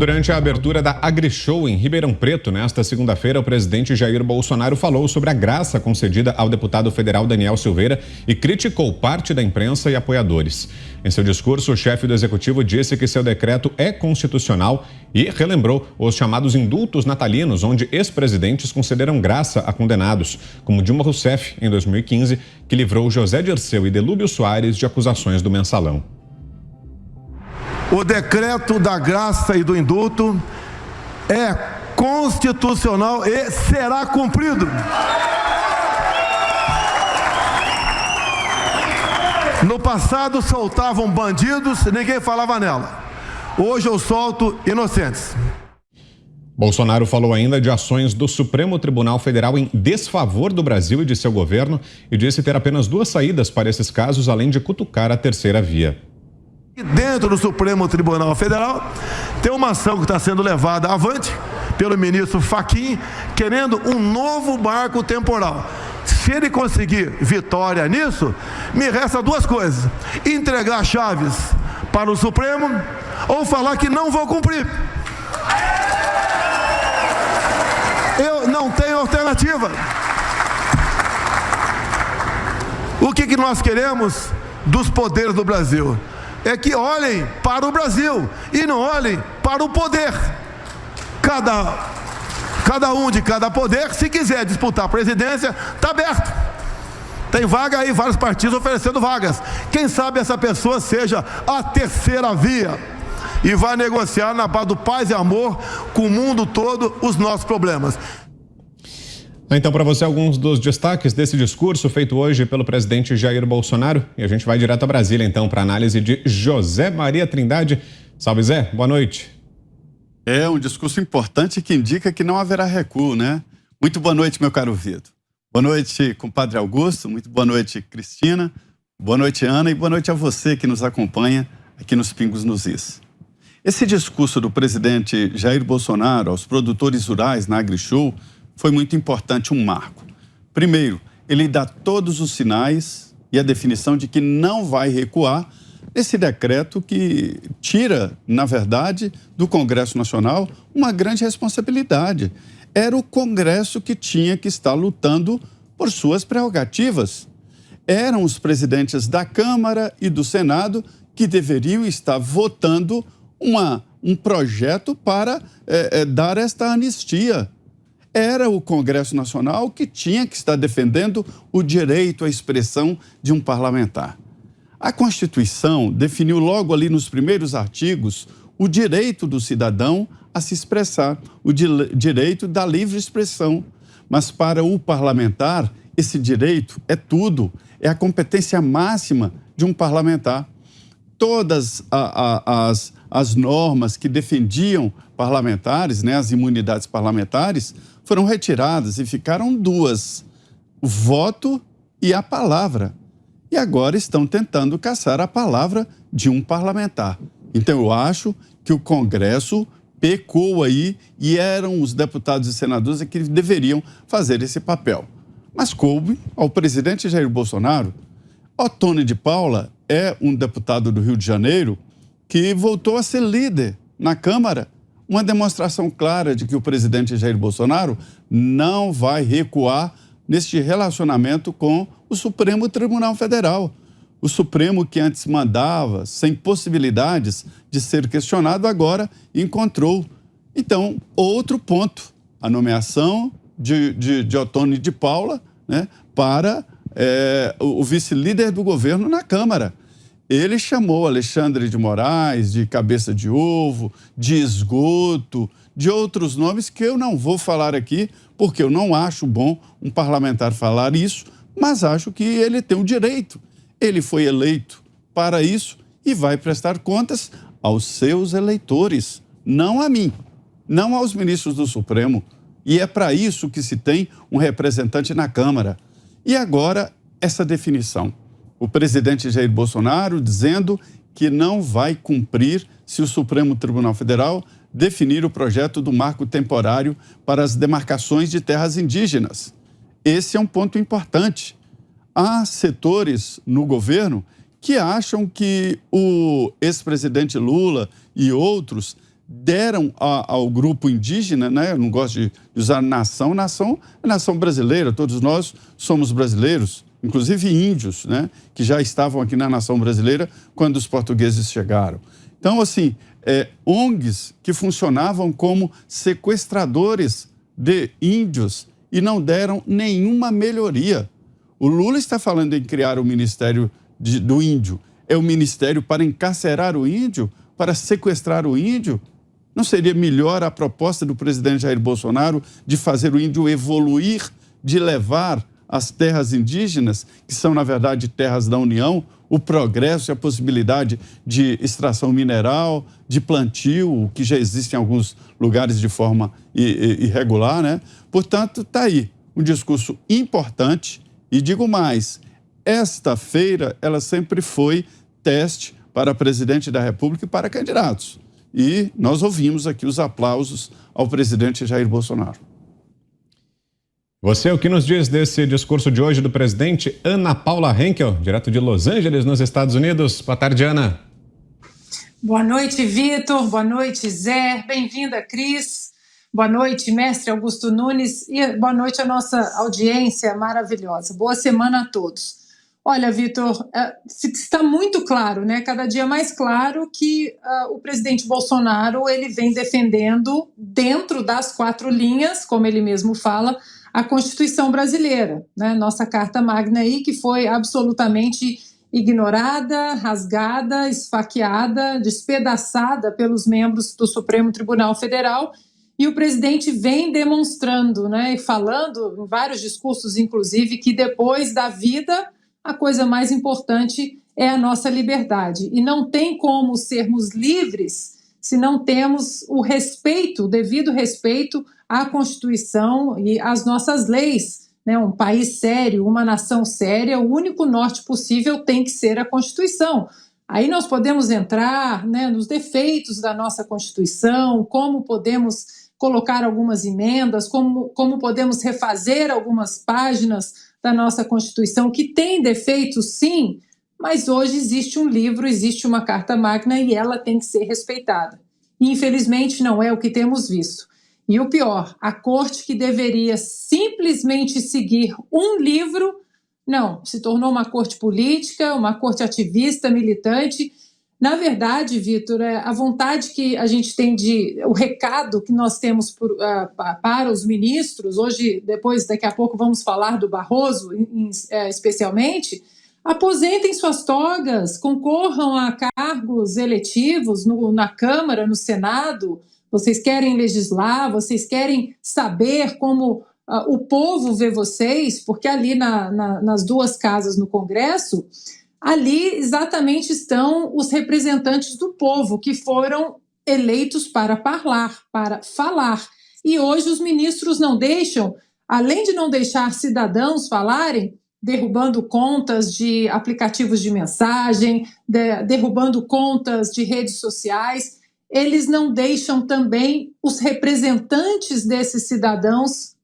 Durante a abertura da AgriShow em Ribeirão Preto, nesta segunda-feira, o presidente Jair Bolsonaro falou sobre a graça concedida ao deputado federal Daniel Silveira e criticou parte da imprensa e apoiadores. Em seu discurso, o chefe do executivo disse que seu decreto é constitucional e relembrou os chamados indultos natalinos, onde ex-presidentes concederam graça a condenados, como Dilma Rousseff, em 2015, que livrou José Dirceu e Delúbio Soares de acusações do mensalão. O decreto da graça e do indulto é constitucional e será cumprido. No passado soltavam bandidos, ninguém falava nela. Hoje eu solto inocentes. Bolsonaro falou ainda de ações do Supremo Tribunal Federal em desfavor do Brasil e de seu governo e disse ter apenas duas saídas para esses casos, além de cutucar a terceira via. E dentro do Supremo Tribunal Federal tem uma ação que está sendo levada avante pelo ministro Fachin, querendo um novo marco temporal. Se ele conseguir vitória nisso, me resta duas coisas: entregar chaves para o Supremo ou falar que não vou cumprir. Eu não tenho alternativa. O que nós queremos dos poderes do Brasil? É que olhem para o Brasil e não olhem para o poder. Cada um de cada poder, se quiser disputar a presidência, está aberto. Tem vaga aí, vários partidos oferecendo vagas. Quem sabe essa pessoa seja a terceira via e vai negociar na base do paz e amor com o mundo todo os nossos problemas. Então, para você, alguns dos destaques desse discurso feito hoje pelo presidente Jair Bolsonaro. E a gente vai direto a Brasília, então, para análise de José Maria Trindade. Salve, Zé. Boa noite. É um discurso importante que indica que não haverá recuo, né? Muito boa noite, meu caro Vitor. Boa noite, compadre Augusto. Muito boa noite, Cristina. Boa noite, Ana. E boa noite a você que nos acompanha aqui nos Pingos nos Is. Esse discurso do presidente Jair Bolsonaro aos produtores rurais na AgriShow foi muito importante, um marco. Primeiro, ele dá todos os sinais e a definição de que não vai recuar nesse decreto que tira, na verdade, do Congresso Nacional uma grande responsabilidade. Era o Congresso que tinha que estar lutando por suas prerrogativas. Eram os presidentes da Câmara e do Senado que deveriam estar votando um projeto para dar esta anistia. Era o Congresso Nacional que tinha que estar defendendo o direito à expressão de um parlamentar. A Constituição definiu logo ali nos primeiros artigos o direito do cidadão a se expressar, o direito da livre expressão. Mas para o parlamentar, esse direito é tudo, é a competência máxima de um parlamentar. Todas as normas que defendiam parlamentares, né, as imunidades parlamentares, foram retiradas e ficaram duas: o voto e a palavra. E agora estão tentando caçar a palavra de um parlamentar. Então eu acho que o Congresso pecou aí e eram os deputados e senadores que deveriam fazer esse papel. Mas coube ao presidente Jair Bolsonaro. Ottoni de Paula é um deputado do Rio de Janeiro que voltou a ser líder na Câmara. Uma demonstração clara de que o presidente Jair Bolsonaro não vai recuar neste relacionamento com o Supremo Tribunal Federal. O Supremo, que antes mandava sem possibilidades de ser questionado, agora encontrou. Então, outro ponto, a nomeação de Ottoni de Paula, né, para o vice-líder do governo na Câmara. Ele chamou Alexandre de Moraes de cabeça de ovo, de esgoto, de outros nomes que eu não vou falar aqui, porque eu não acho bom um parlamentar falar isso, mas acho que ele tem o direito. Ele foi eleito para isso e vai prestar contas aos seus eleitores, não a mim, não aos ministros do Supremo. E é para isso que se tem um representante na Câmara. E agora, essa definição. O presidente Jair Bolsonaro dizendo que não vai cumprir se o Supremo Tribunal Federal definir o projeto do marco temporário para as demarcações de terras indígenas. Esse é um ponto importante. Há setores no governo que acham que o ex-presidente Lula e outros deram ao grupo indígena, né? Eu não gosto de usar nação é nação brasileira, todos nós somos brasileiros, inclusive índios, né? Que já estavam aqui na nação brasileira quando os portugueses chegaram. Então, assim, ONGs que funcionavam como sequestradores de índios e não deram nenhuma melhoria. O Lula está falando em criar o Ministério do Índio. É o ministério para encarcerar o índio, para sequestrar o índio? Não seria melhor a proposta do presidente Jair Bolsonaro de fazer o índio evoluir, de levar as terras indígenas, que são, na verdade, terras da União, o progresso e a possibilidade de extração mineral, de plantio, que já existe em alguns lugares de forma irregular, né? Portanto, está aí um discurso importante e digo mais, esta feira, ela sempre foi teste para presidente da República e para candidatos. E nós ouvimos aqui os aplausos ao presidente Jair Bolsonaro. Você, o que nos diz desse discurso de hoje do presidente? Ana Paula Henkel, direto de Los Angeles, nos Estados Unidos. Boa tarde, Ana. Boa noite, Vitor. Boa noite, Zé. Bem-vinda, Cris. Boa noite, mestre Augusto Nunes. E boa noite à nossa audiência maravilhosa. Boa semana a todos. Olha, Vitor, está muito claro, né? Cada dia mais claro que o presidente Bolsonaro ele vem defendendo, dentro das 4 linhas, como ele mesmo fala, a Constituição brasileira, né? Nossa Carta Magna aí, que foi absolutamente ignorada, rasgada, esfaqueada, despedaçada pelos membros do Supremo Tribunal Federal. E o presidente vem demonstrando, né? E falando em vários discursos, inclusive, que depois da vida a coisa mais importante é a nossa liberdade. E não tem como sermos livres se não temos o respeito, o devido respeito à Constituição e às nossas leis. Né? Um país sério, uma nação séria, o único norte possível tem que ser a Constituição. Aí nós podemos entrar, né, nos defeitos da nossa Constituição, como podemos colocar algumas emendas, como podemos refazer algumas páginas da nossa Constituição, que tem defeitos, sim, mas hoje existe um livro, existe uma Carta Magna e ela tem que ser respeitada. E, infelizmente, não é o que temos visto. E o pior, a corte que deveria simplesmente seguir um livro, não, se tornou uma corte política, uma corte ativista, militante. Na verdade, Vitor, a vontade que a gente tem o recado que nós temos para os ministros, hoje, daqui a pouco vamos falar do Barroso, especialmente, aposentem suas togas, concorram a cargos eletivos na Câmara, no Senado. Vocês querem legislar, vocês querem saber como o povo vê vocês, porque ali nas 2 casas no Congresso, ali exatamente estão os representantes do povo que foram eleitos para falar. E hoje os ministros não deixam, além de não deixar cidadãos falarem, derrubando contas de aplicativos de mensagem, derrubando contas de redes sociais, eles não deixam também os representantes desses cidadãos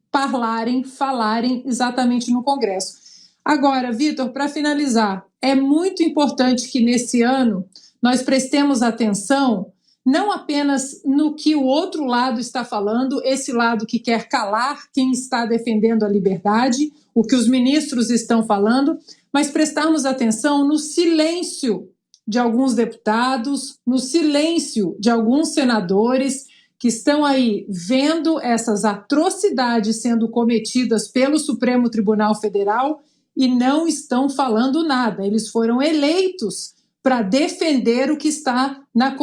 falarem exatamente no Congresso. Agora, Vitor, para finalizar, é muito importante que nesse ano nós prestemos atenção não apenas no que o outro lado está falando, esse lado que quer calar quem está defendendo a liberdade, o que os ministros estão falando, mas prestarmos atenção no silêncio de alguns deputados, no silêncio de alguns senadores que estão aí vendo essas atrocidades sendo cometidas pelo Supremo Tribunal Federal e não estão falando nada. Eles foram eleitos para defender o que está na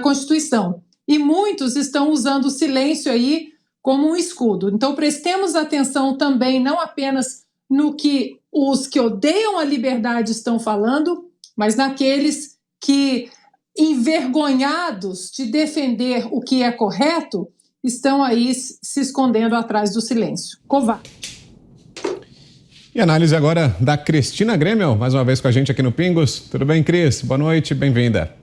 Constituição. E muitos estão usando o silêncio aí como um escudo. Então, prestemos atenção também, não apenas no que os que odeiam a liberdade estão falando, mas naqueles que, envergonhados de defender o que é correto, estão aí se escondendo atrás do silêncio. Covarde. E análise agora da Cristina Grêmio, mais uma vez com a gente aqui no Pingos. Tudo bem, Cris? Boa noite, bem-vinda.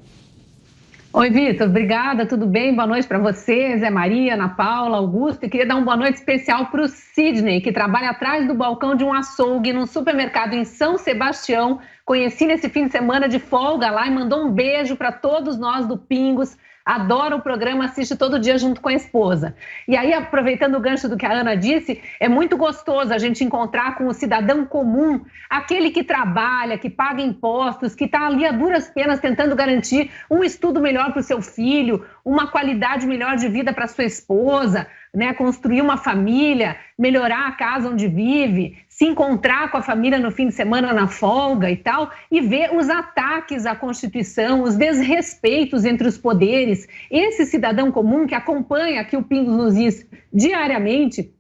Oi, Vitor, obrigada, tudo bem? Boa noite para você, Zé Maria, Ana Paula, Augusto. E queria dar uma boa noite especial para o Sidney, que trabalha atrás do balcão de um açougue num supermercado em São Sebastião. Conheci nesse fim de semana de folga lá e mandou um beijo para todos nós do Pingos. adora o programa, assiste todo dia junto com a esposa. E aí, aproveitando o gancho do que a Ana disse, é muito gostoso a gente encontrar com o cidadão comum, aquele que trabalha, que paga impostos, que está ali a duras penas tentando garantir um estudo melhor para o seu filho, uma qualidade melhor de vida para sua esposa, né, construir uma família, melhorar a casa onde vive, se encontrar com a família no fim de semana na folga e tal, e ver os ataques à Constituição, os desrespeitos entre os poderes. Esse cidadão comum que acompanha aqui o Pingos nos Is diariamente,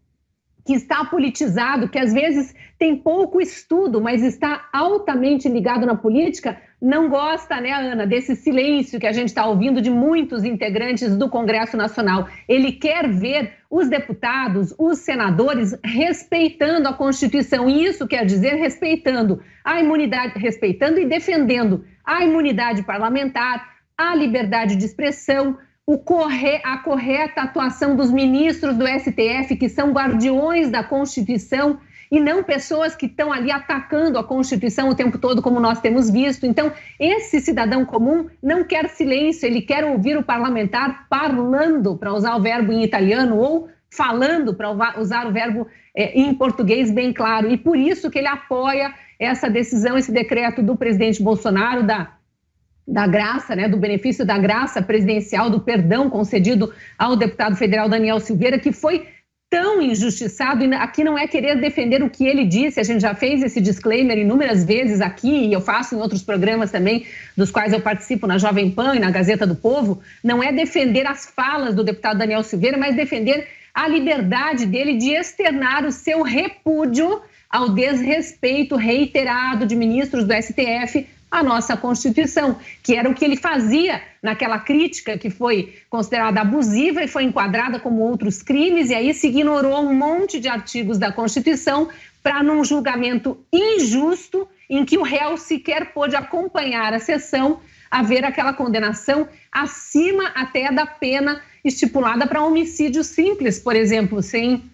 que está politizado, que às vezes tem pouco estudo, mas está altamente ligado na política, não gosta, né, Ana, desse silêncio que a gente está ouvindo de muitos integrantes do Congresso Nacional. Ele quer ver os deputados, os senadores respeitando a Constituição. E isso quer dizer respeitando a imunidade, respeitando e defendendo a imunidade parlamentar, a liberdade de expressão, a correta atuação dos ministros do STF, que são guardiões da Constituição, e não pessoas que estão ali atacando a Constituição o tempo todo, como nós temos visto. Então, esse cidadão comum não quer silêncio, ele quer ouvir o parlamentar parlando, para usar o verbo em italiano, ou falando, para usar o verbo em português bem claro. E por isso que ele apoia essa decisão, esse decreto do presidente Bolsonaro, da graça, né, do benefício da graça presidencial, do perdão concedido ao deputado federal Daniel Silveira, que foi tão injustiçado. E aqui não é querer defender o que ele disse, a gente já fez esse disclaimer inúmeras vezes aqui, e eu faço em outros programas também, dos quais eu participo na Jovem Pan e na Gazeta do Povo. Não é defender as falas do deputado Daniel Silveira, mas defender a liberdade dele de externar o seu repúdio ao desrespeito reiterado de ministros do STF à nossa Constituição, que era o que ele fazia naquela crítica que foi considerada abusiva e foi enquadrada como outros crimes, e aí se ignorou um monte de artigos da Constituição para, num julgamento injusto, em que o réu sequer pôde acompanhar a sessão, haver aquela condenação acima até da pena estipulada para homicídio simples, por exemplo, sem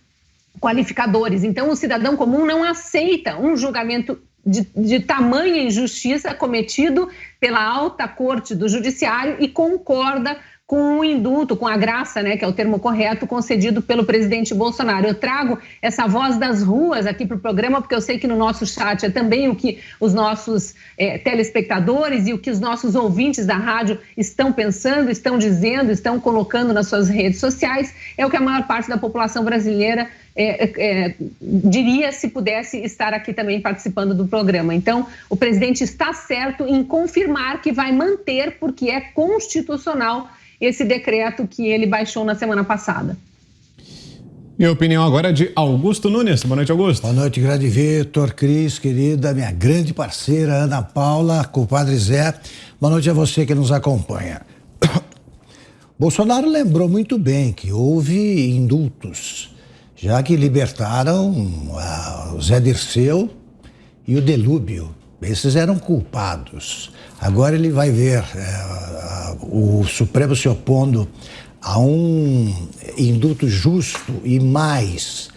qualificadores. Então, o cidadão comum não aceita um julgamento de tamanha injustiça cometido pela alta corte do judiciário e concorda com o indulto, com a graça, né, que é o termo correto, concedido pelo presidente Bolsonaro. Eu trago essa voz das ruas aqui para o programa, porque eu sei que no nosso chat é também o que os nossos telespectadores e o que os nossos ouvintes da rádio estão pensando, estão dizendo, estão colocando nas suas redes sociais. É o que a maior parte da população brasileira diria se pudesse estar aqui também participando do programa. Então, o presidente está certo em confirmar que vai manter, porque é constitucional, esse decreto que ele baixou na semana passada. E a opinião agora é de Augusto Nunes. Boa noite, Augusto. Boa noite, grande Vitor, Cris, querida, minha grande parceira Ana Paula, compadre Zé. Boa noite a você que nos acompanha. Bolsonaro lembrou muito bem que houve indultos, já que libertaram o Zé Dirceu e o Delúbio. Esses eram culpados. Agora ele vai ver o Supremo se opondo a um indulto justo e mais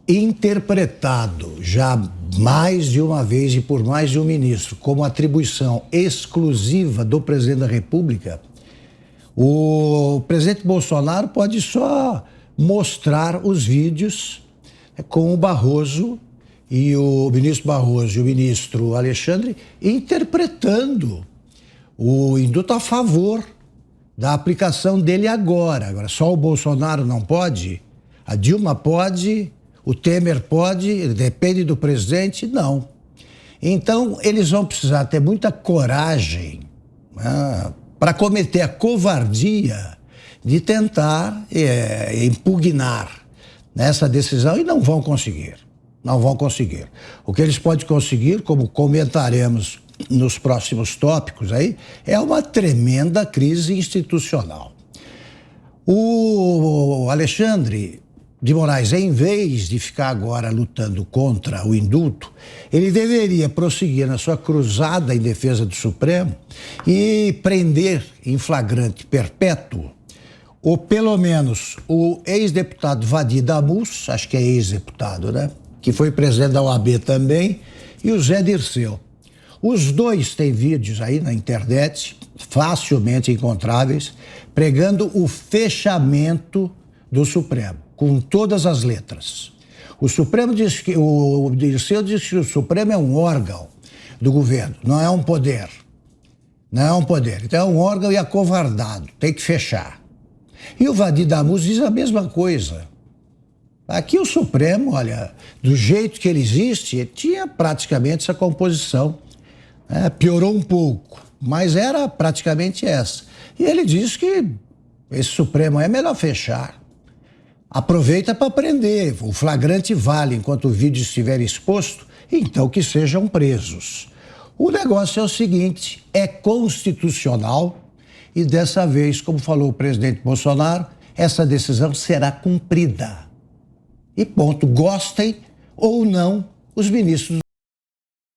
interpretado já mais de uma vez e por mais de um ministro como atribuição exclusiva do presidente da República. O presidente Bolsonaro pode só mostrar os vídeos com o Barroso e o ministro Barroso e o ministro Alexandre interpretando o indulto a favor da aplicação dele agora. Agora, só o Bolsonaro não pode? A Dilma pode? O Temer pode? Depende do presidente? Não. Então, eles vão precisar ter muita coragem para cometer a covardia de tentar impugnar nessa decisão, e não vão conseguir. Não vão conseguir. O que eles podem conseguir, como comentaremos nos próximos tópicos aí, é uma tremenda crise institucional. O Alexandre de Moraes, em vez de ficar agora lutando contra o indulto, ele deveria prosseguir na sua cruzada em defesa do Supremo e prender em flagrante perpétuo, ou pelo menos o ex-deputado Vadir Damus, acho que é ex-deputado, né? Que foi presidente da OAB também, e o Zé Dirceu. Os dois têm vídeos aí na internet, facilmente encontráveis, pregando o fechamento do Supremo, com todas as letras. O Supremo diz que o Dirceu diz que o Supremo é um órgão do governo, não é um poder. Não é um poder. Então é um órgão e acovardado, tem que fechar. E o Vadir Damus diz a mesma coisa. Aqui o Supremo, olha, do jeito que ele existe, tinha praticamente essa composição. Piorou um pouco, mas era praticamente essa. E ele diz que esse Supremo é melhor fechar. Aproveita para prender, o flagrante vale enquanto o vídeo estiver exposto, então que sejam presos. O negócio é o seguinte, é constitucional e dessa vez, como falou o presidente Bolsonaro, essa decisão será cumprida. E ponto, gostem ou não os ministros